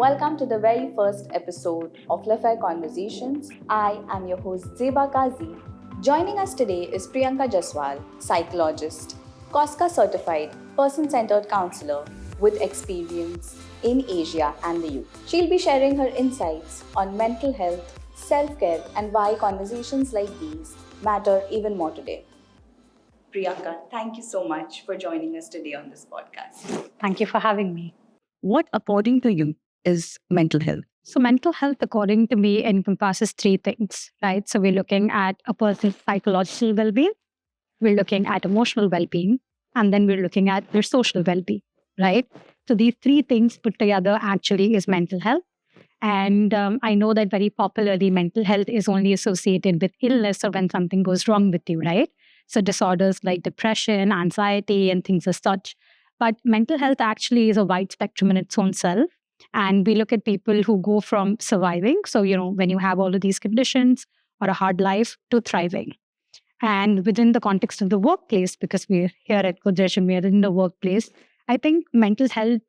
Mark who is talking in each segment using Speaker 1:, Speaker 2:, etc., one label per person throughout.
Speaker 1: Welcome to the very first episode of Lefair Conversations. I am your host Zeba Kazi. Joining us today is Priyanka Jaiswal, psychologist, COSCA certified, person-centered counselor with experience in Asia and the UK. She'll be sharing her insights on mental health, self-care, and why conversations like these matter even more today. Priyanka, thank you so much for joining us today on this podcast.
Speaker 2: Thank you for having me.
Speaker 3: What, according to you, is mental health?
Speaker 2: So, mental health, according to me, encompasses three things, right? So, we're looking at a person's psychological well being, we're looking at emotional well being, and then we're looking at their social well being, right? So, these three things put together actually is mental health. And I know that very popularly, mental health is only associated with illness or when something goes wrong with you, right? So, disorders like depression, anxiety, and things as such. But mental health actually is a wide spectrum in its own self. And we look at people who go from surviving. So, when you have all of these conditions or a hard life to thriving. And within the context of the workplace, because we're here at Cogeneration, we're in the workplace, I think mental health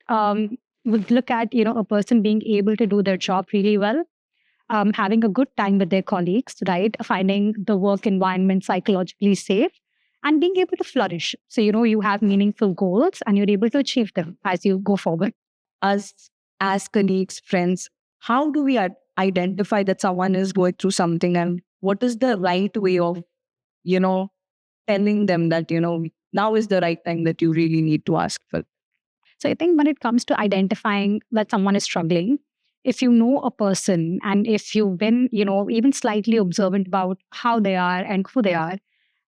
Speaker 2: would look at, a person being able to do their job really well, having a good time with their colleagues, right? Finding the work environment psychologically safe and being able to flourish. So, you have meaningful goals and you're able to achieve them as you go forward.
Speaker 3: Us as colleagues, friends, how do we identify that someone is going through something, and what is the right way of, telling them that, now is the right time that you really need to ask for?
Speaker 2: So I think when it comes to identifying that someone is struggling, if you know a person and if you've been, even slightly observant about how they are and who they are,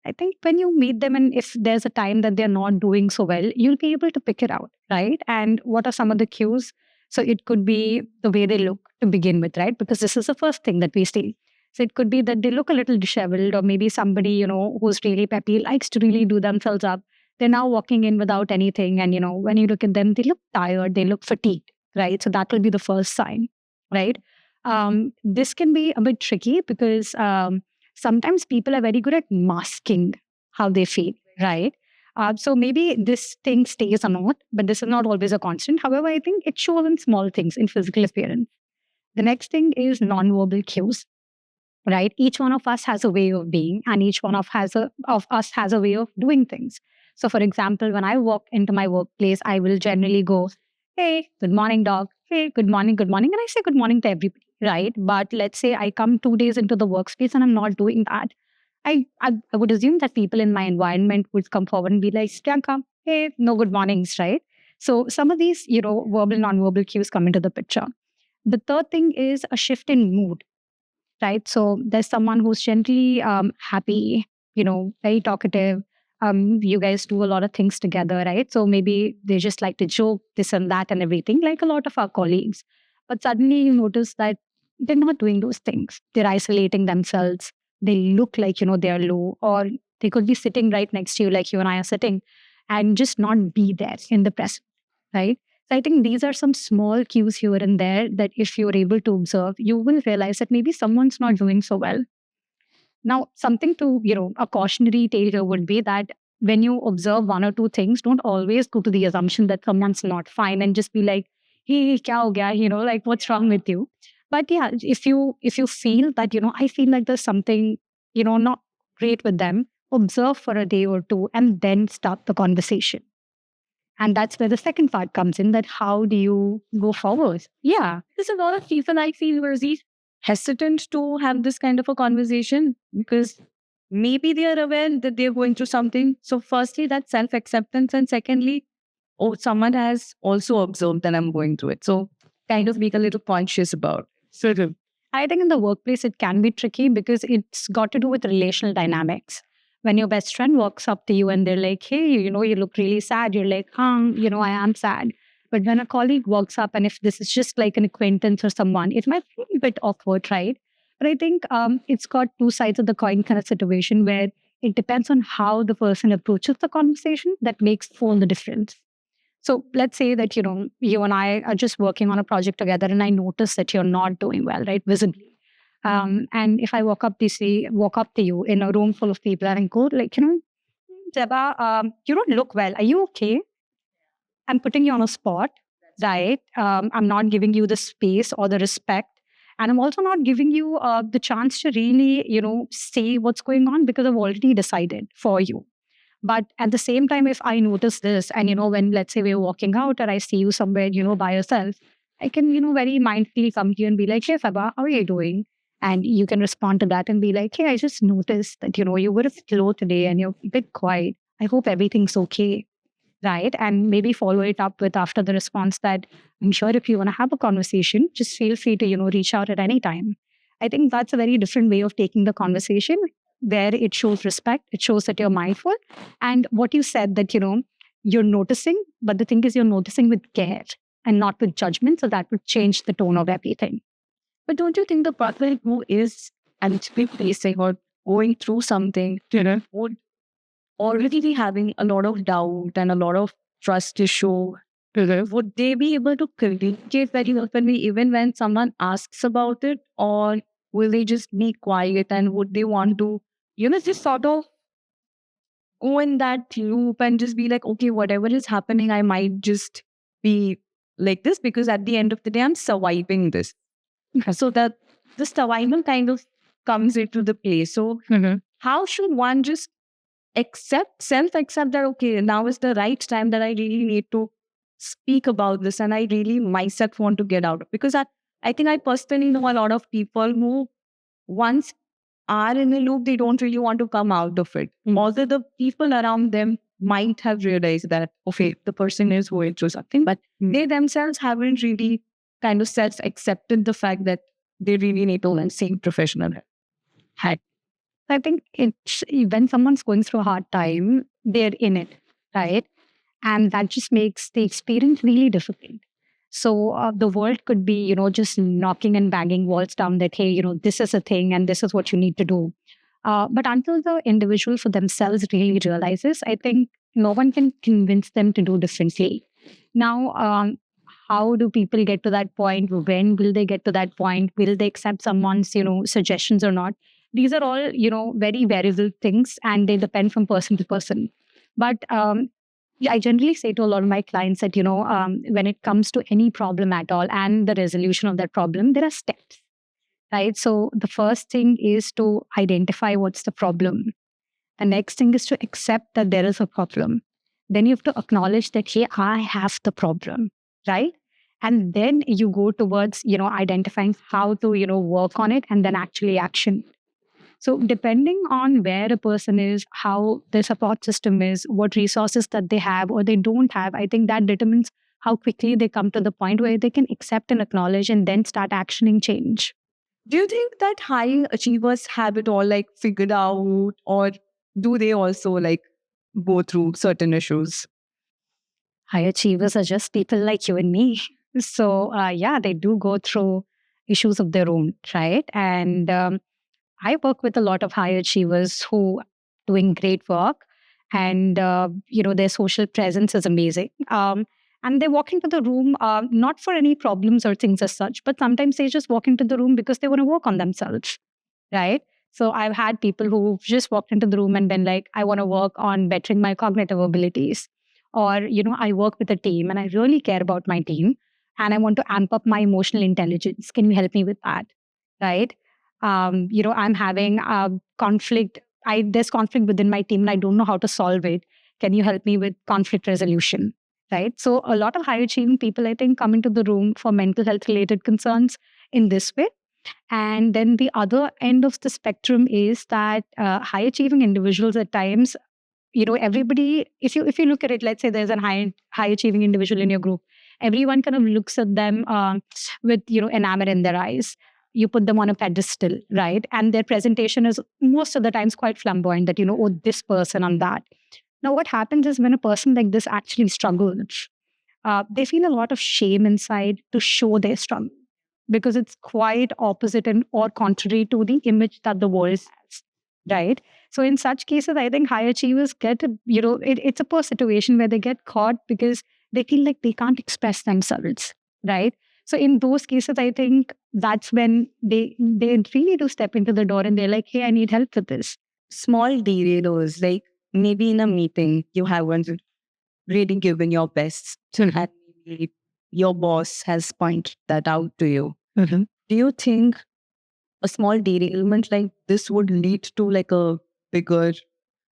Speaker 2: I think when you meet them and if there's a time that they're not doing so well, you'll be able to pick it out, right? And what are some of the cues? So it could be the way they look to begin with, right? Because this is the first thing that we see. So it could be that they look a little disheveled, or maybe somebody, who's really peppy, likes to really do themselves up. They're now walking in without anything. And, when you look at them, they look tired, they look fatigued, right? So that will be the first sign, right? This can be a bit tricky because sometimes people are very good at masking how they feel, right? So maybe this thing stays or not, but this is not always a constant. However, I think it shows in small things, in physical appearance. The next thing is nonverbal cues, right? Each one of us has a way of being, and each one of us has a way of doing things. So, for example, when I walk into my workplace, I will generally go, "Hey, good morning, dog. Hey, good morning, good morning," and I say good morning to everybody, right? But let's say I come 2 days into the workspace and I'm not doing that. I would assume that people in my environment would come forward and be like, "Priyanka, hey, no good mornings," right? So some of these, verbal, non-verbal cues come into the picture. The third thing is a shift in mood, right? So there's someone who's gently happy, very talkative. You guys do a lot of things together, right? So maybe they just like to joke this and that and everything, like a lot of our colleagues. But suddenly you notice that they're not doing those things. They're isolating themselves. They look like, they're low, or they could be sitting right next to you, like you and I are sitting, and just not be there in the present, right? So I think these are some small cues here and there that if you're able to observe, you will realize that maybe someone's not doing so well. Now, something to, a cautionary tale here would be that when you observe one or two things, don't always go to the assumption that someone's not fine and just be like, "Hey, kya ho gaya?" Like, what's wrong with you? But yeah, if you feel that, I feel like there's something, not great with them, observe for a day or two and then start the conversation. And that's where the second part comes in, that how do you go forward?
Speaker 3: Yeah, there's a lot of people I feel were hesitant to have this kind of a conversation because maybe they are aware that they're going through something. So, firstly, that's self acceptance. And secondly, oh, someone has also observed that I'm going through it. So, kind of make a little conscious about. Certain.
Speaker 2: I think in the workplace, it can be tricky because it's got to do with relational dynamics. When your best friend walks up to you and they're like, "Hey, you look really sad," you're like, I am sad. But when a colleague walks up, and if this is just like an acquaintance or someone, it might feel a bit awkward, right? But I think it's got two sides of the coin kind of situation where it depends on how the person approaches the conversation that makes all the difference. So let's say that, you and I are just working on a project together and I notice that you're not doing well, right? Visibly. And if I walk up to you in a room full of people and I go like, Zeba, you don't look well. Are you okay? I'm putting you on a spot. right? I'm not giving you the space or the respect. And I'm also not giving you the chance to really, say what's going on because I've already decided for you. But at the same time, if I notice this and, when let's say we're walking out or I see you somewhere, by yourself, I can, very mindfully come to you and be like, hey, Saba, how are you doing? And you can respond to that and be like, hey, I just noticed that, you were slow today and you're a bit quiet. I hope everything's okay. Right. And maybe follow it up with after the response that I'm sure if you want to have a conversation, just feel free to, reach out at any time. I think that's a very different way of taking the conversation where it shows respect, it shows that you're mindful. And what you said that, you're noticing, but the thing is you're noticing with care and not with judgment. So that would change the tone of everything.
Speaker 3: But don't you think the person who is actually facing or going through something, would already be having a lot of doubt and a lot of trust issue? Would they be able to communicate very openly even when someone asks about it? Or will they just be quiet and would they want to, just sort of go in that loop and just be like, okay, whatever is happening, I might just be like this because at the end of the day, I'm surviving this. So that the survival kind of comes into the play. So how should one just self-accept that, okay, now is the right time that I really need to speak about this and I really myself want to get out of it? Because I think I personally know a lot of people who once are in a loop, they don't really want to come out of it. Although the people around them might have realized that, okay, the person is going through something, but they themselves haven't really kind of self-accepted the fact that they really need to learn seeing professional help.
Speaker 2: I think it's when someone's going through a hard time, they're in it, right? And that just makes the experience really difficult. So the world could be, just knocking and banging walls down that, hey, this is a thing and this is what you need to do. But until the individual for themselves really realizes, I think no one can convince them to do differently. Now, how do people get to that point? When will they get to that point? Will they accept someone's, suggestions or not? These are all, very variable things and they depend from person to person. But I generally say to a lot of my clients that, when it comes to any problem at all and the resolution of that problem, there are steps, right? So the first thing is to identify what's the problem. The next thing is to accept that there is a problem. Then you have to acknowledge that, hey, I have the problem, right? And then you go towards, identifying how to, work on it and then actually action. So depending on where a person is, how their support system is, what resources that they have or they don't have, I think that determines how quickly they come to the point where they can accept and acknowledge and then start actioning change.
Speaker 3: Do you think that high achievers have it all like figured out, or do they also like go through certain issues?
Speaker 2: High achievers are just people like you and me. So yeah, they do go through issues of their own, right? And I work with a lot of high achievers who are doing great work and, their social presence is amazing. And they walk into the room, not for any problems or things as such, but sometimes they just walk into the room because they want to work on themselves, right? So I've had people who've just walked into the room and been like, I want to work on bettering my cognitive abilities. Or, I work with a team and I really care about my team and I want to amp up my emotional intelligence. Can you help me with that? Right? I'm having a conflict. There's conflict within my team and I don't know how to solve it. Can you help me with conflict resolution? Right. So a lot of high achieving people, I think, come into the room for mental health related concerns in this way. And then the other end of the spectrum is that high achieving individuals at times, everybody, if you look at it, let's say there's a high achieving individual in your group, everyone kind of looks at them with, enamor in their eyes. You put them on a pedestal, right? And their presentation is most of the times quite flamboyant that, oh, this person on that. Now, what happens is when a person like this actually struggles, they feel a lot of shame inside to show their struggle because it's quite opposite and or contrary to the image that the world has, right? So in such cases, I think high achievers get, it's a poor situation where they get caught because they feel like they can't express themselves, right? So in those cases, I think that's when they really do step into the door and they're like, hey, I need help with this.
Speaker 3: Small derailers, like maybe in a meeting, you haven't really given your best to maybe your boss has pointed that out to you. Do you think a small derailment like this would lead to like a bigger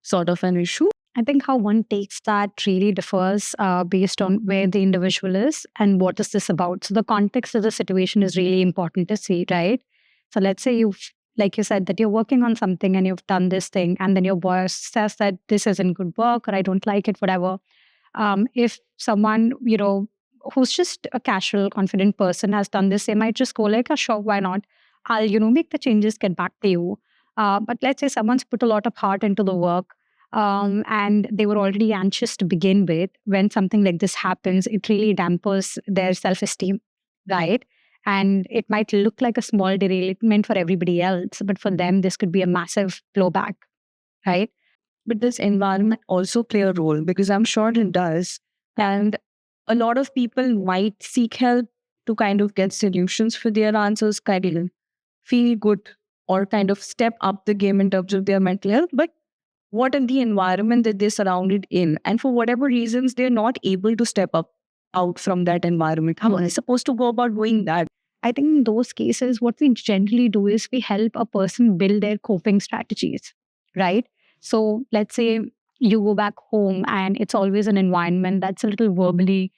Speaker 3: sort of an issue?
Speaker 2: I think how one takes that really differs based on where the individual is and what is this about. So the context of the situation is really important to see, right? So let's say like you said, that you're working on something and you've done this thing, and then your boss says that this isn't good work or I don't like it, whatever. If someone, who's just a casual, confident person has done this, they might just go like, oh, sure, why not? I'll, make the changes, get back to you. But let's say someone's put a lot of heart into the work, and they were already anxious to begin with. When something like this happens, it really dampers their self-esteem, right? And it might look like a small derailment for everybody else, but for them, this could be a massive blowback, right?
Speaker 3: But does environment also play a role? Because I'm sure it does. And a lot of people might seek help to kind of get solutions for their answers, kind of feel good or kind of step up the game in terms of their mental health. But what in the environment that they're surrounded in? And for whatever reasons, they're not able to step up out from that environment. How are they supposed to go about doing that?
Speaker 2: I think in those cases, what we generally do is we help a person build their coping strategies, right? So let's say you go back home and it's always an environment that's a little verbally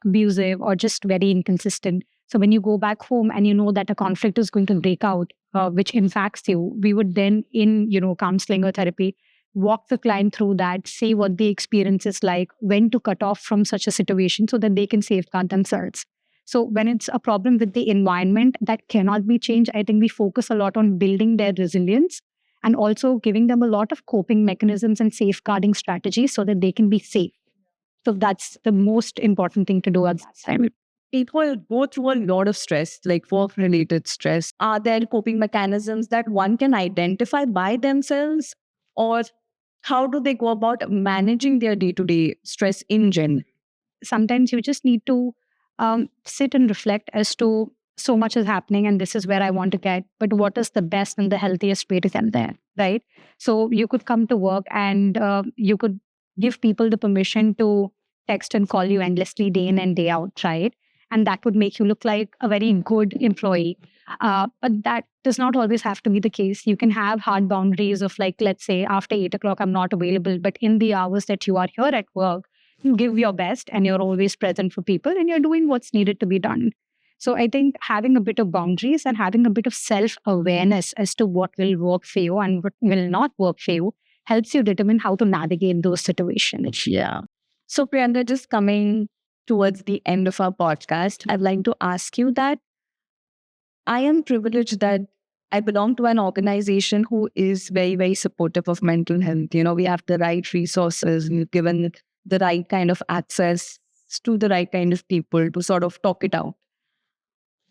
Speaker 2: abusive or just very inconsistent. So when you go back home and you know that a conflict is going to break out, which impacts you, we would then in, counseling or therapy, walk the client through that, say what the experience is like, when to cut off from such a situation so that they can safeguard themselves. So when it's a problem with the environment that cannot be changed, I think we focus a lot on building their resilience and also giving them a lot of coping mechanisms and safeguarding strategies so that they can be safe. So that's the most important thing to do at that time.
Speaker 3: People go through a lot of stress, like work-related stress. Are there coping mechanisms that one can identify by themselves? Or how do they go about managing their day-to-day stress in general?
Speaker 2: Sometimes you just need to sit and reflect as to so much is happening and this is where I want to get, but what is the best and the healthiest way to get there, right? So you could come to work and you could give people the permission to text and call you endlessly day in and day out, right? And that would make you look like a very good employee. But that does not always have to be the case. You can have hard boundaries of like, let's say after 8 o'clock, I'm not available, but in the hours that you are here at work, you give your best and you're always present for people and you're doing what's needed to be done. So I think having a bit of boundaries and having a bit of self-awareness as to what will work for you and what will not work for you helps you determine how to navigate those situations.
Speaker 3: Yeah. So Priyanka, just coming towards the end of our podcast, I'd like to ask you that I am privileged that I belong to an organization who is very, very supportive of mental health. We have the right resources, we've given the right kind of access to the right kind of people to sort of talk it out.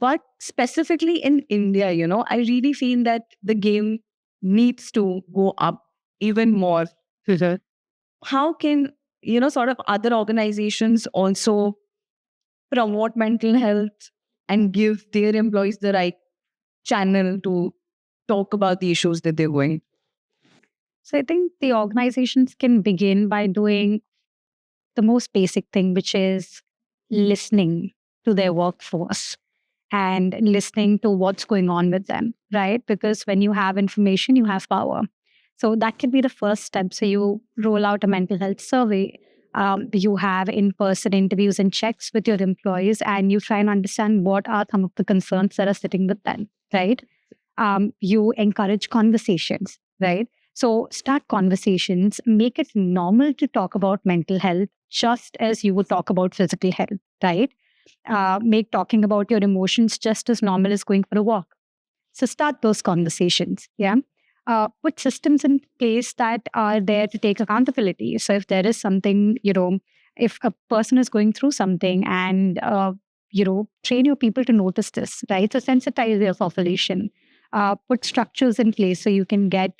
Speaker 3: But specifically in India, I really feel that the game needs to go up even more. How can, sort of other organizations also promote mental health and give their employees the right channel to talk about the issues that they're going?
Speaker 2: So I think the organizations can begin by doing the most basic thing, which is listening to their workforce and listening to what's going on with them, right? Because when you have information, you have power. So that can be the first step. So you roll out a mental health survey. You have in-person interviews and checks with your employees, and you try and understand what are some of the concerns that are sitting with them, right? You encourage conversations, right? So start conversations, make it normal to talk about mental health just as you would talk about physical health, right? Make talking about your emotions just as normal as going for a walk. So start those conversations, yeah? Put systems in place that are there to take accountability. So if there is something, if a person is going through something and, train your people to notice this, right? So sensitize your population. Put structures in place so you can get,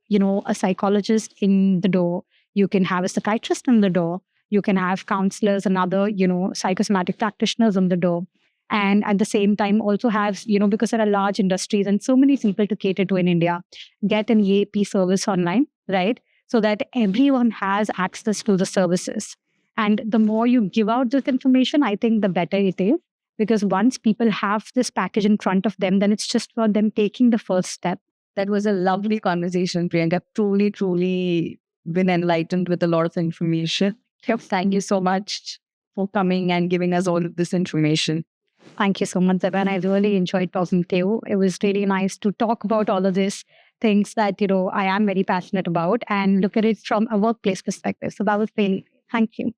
Speaker 2: a psychologist in the door. You can have a psychiatrist in the door. You can have counselors and other, psychosomatic practitioners on the door. And at the same time, also have, because there are large industries and so many people to cater to in India, get an EAP service online, right? So that everyone has access to the services. And the more you give out this information, I think the better it is. Because once people have this package in front of them, then it's just for them taking the first step.
Speaker 3: That was a lovely conversation, Priyanka. Truly, truly been enlightened with a lot of information. Thank you so much for coming and giving us all of this information.
Speaker 2: Thank you so much, Zeba. And I really enjoyed talking to you. It was really nice to talk about all of these things that, I am very passionate about and look at it from a workplace perspective. So that was really, thank you.